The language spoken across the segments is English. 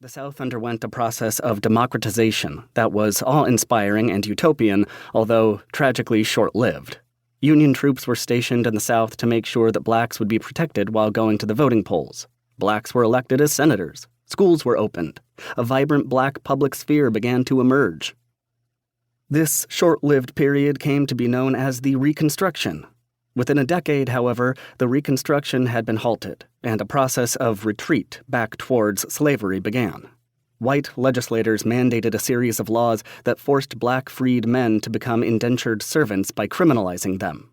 The South underwent a process of democratization that was awe-inspiring and utopian, although tragically short-lived. Union troops were stationed in the South to make sure that blacks would be protected while going to the voting polls. Blacks were elected as senators. Schools were opened. A vibrant black public sphere began to emerge. This short-lived period came to be known as the Reconstruction. Within a decade, however, the Reconstruction had been halted, and a process of retreat back towards slavery began. White legislators mandated a series of laws that forced black freed men to become indentured servants by criminalizing them.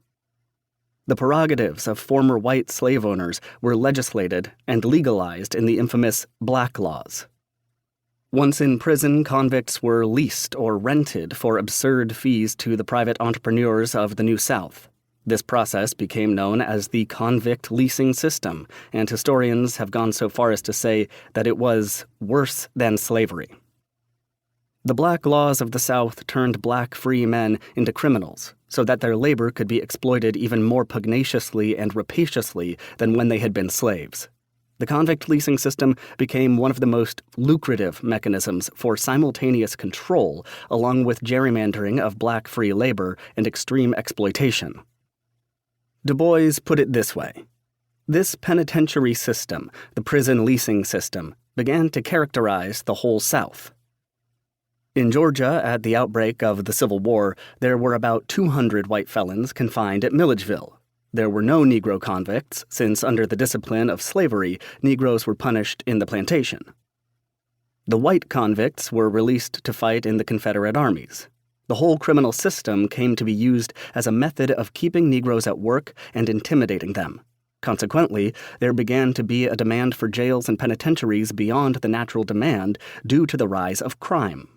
The prerogatives of former white slave owners were legislated and legalized in the infamous Black Laws. Once in prison, convicts were leased or rented for absurd fees to the private entrepreneurs of the New South. This process became known as the convict leasing system, and historians have gone so far as to say that it was worse than slavery. The Black Laws of the South turned black free men into criminals, so that their labor could be exploited even more pugnaciously and rapaciously than when they had been slaves. The convict leasing system became one of the most lucrative mechanisms for simultaneous control, along with gerrymandering of black free labor and extreme exploitation. Du Bois put it this way: this penitentiary system, the prison leasing system, began to characterize the whole South. In Georgia, at the outbreak of the Civil War, there were about 200 white felons confined at Milledgeville. There were no Negro convicts, since under the discipline of slavery, Negroes were punished in the plantation. The white convicts were released to fight in the Confederate armies. The whole criminal system came to be used as a method of keeping Negroes at work and intimidating them. Consequently, there began to be a demand for jails and penitentiaries beyond the natural demand due to the rise of crime.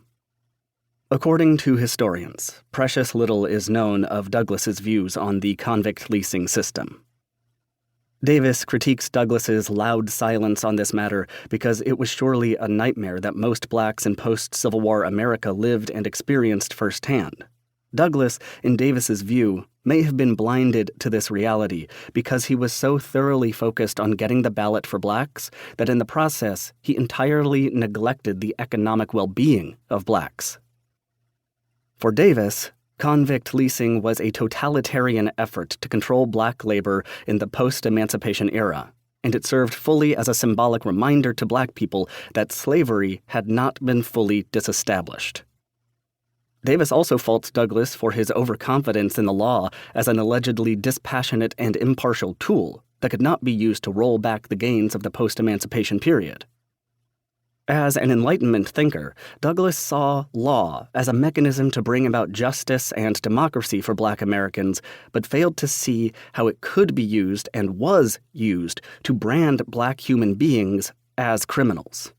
According to historians, precious little is known of Douglas's views on the convict leasing system. Davis critiques Douglas's loud silence on this matter because it was surely a nightmare that most blacks in post-Civil War America lived and experienced firsthand. Douglas, in Davis's view, may have been blinded to this reality because he was so thoroughly focused on getting the ballot for blacks that in the process he entirely neglected the economic well-being of blacks. For Davis, convict leasing was a totalitarian effort to control black labor in the post-emancipation era, and it served fully as a symbolic reminder to black people that slavery had not been fully disestablished. Davis also faults Douglas for his overconfidence in the law as an allegedly dispassionate and impartial tool that could not be used to roll back the gains of the post-emancipation period. As an Enlightenment thinker, Douglas saw law as a mechanism to bring about justice and democracy for black Americans, but failed to see how it could be used and was used to brand black human beings as criminals.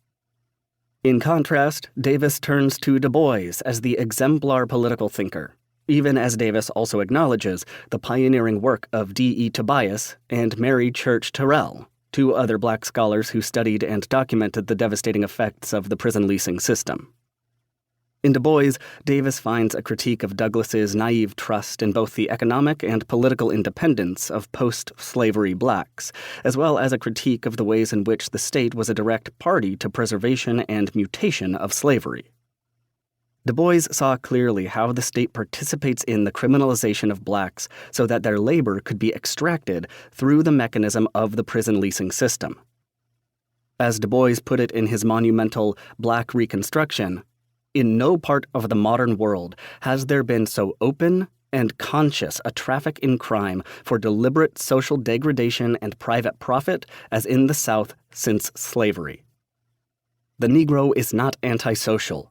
In contrast, Davis turns to Du Bois as the exemplar political thinker, even as Davis also acknowledges the pioneering work of D.E. Tobias and Mary Church Terrell, two other black scholars who studied and documented the devastating effects of the prison leasing system. In Du Bois, Davis finds a critique of Douglas's naive trust in both the economic and political independence of post-slavery blacks, as well as a critique of the ways in which the state was a direct party to preservation and mutation of slavery. Du Bois saw clearly how the state participates in the criminalization of blacks so that their labor could be extracted through the mechanism of the prison leasing system. As Du Bois put it in his monumental Black Reconstruction, in no part of the modern world has there been so open and conscious a traffic in crime for deliberate social degradation and private profit as in the South since slavery. The Negro is not antisocial.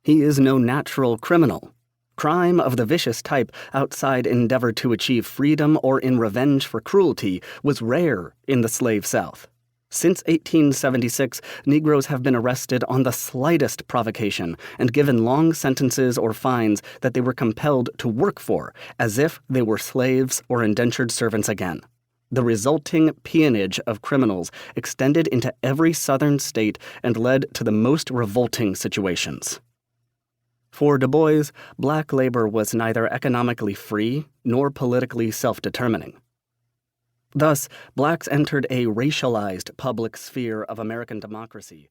He is no natural criminal. Crime of the vicious type outside endeavor to achieve freedom or in revenge for cruelty was rare in the slave South. Since 1876, Negroes have been arrested on the slightest provocation and given long sentences or fines that they were compelled to work for, as if they were slaves or indentured servants again. The resulting peonage of criminals extended into every southern state and led to the most revolting situations. For Du Bois, black labor was neither economically free nor politically self-determining. Thus, blacks entered a racialized public sphere of American democracy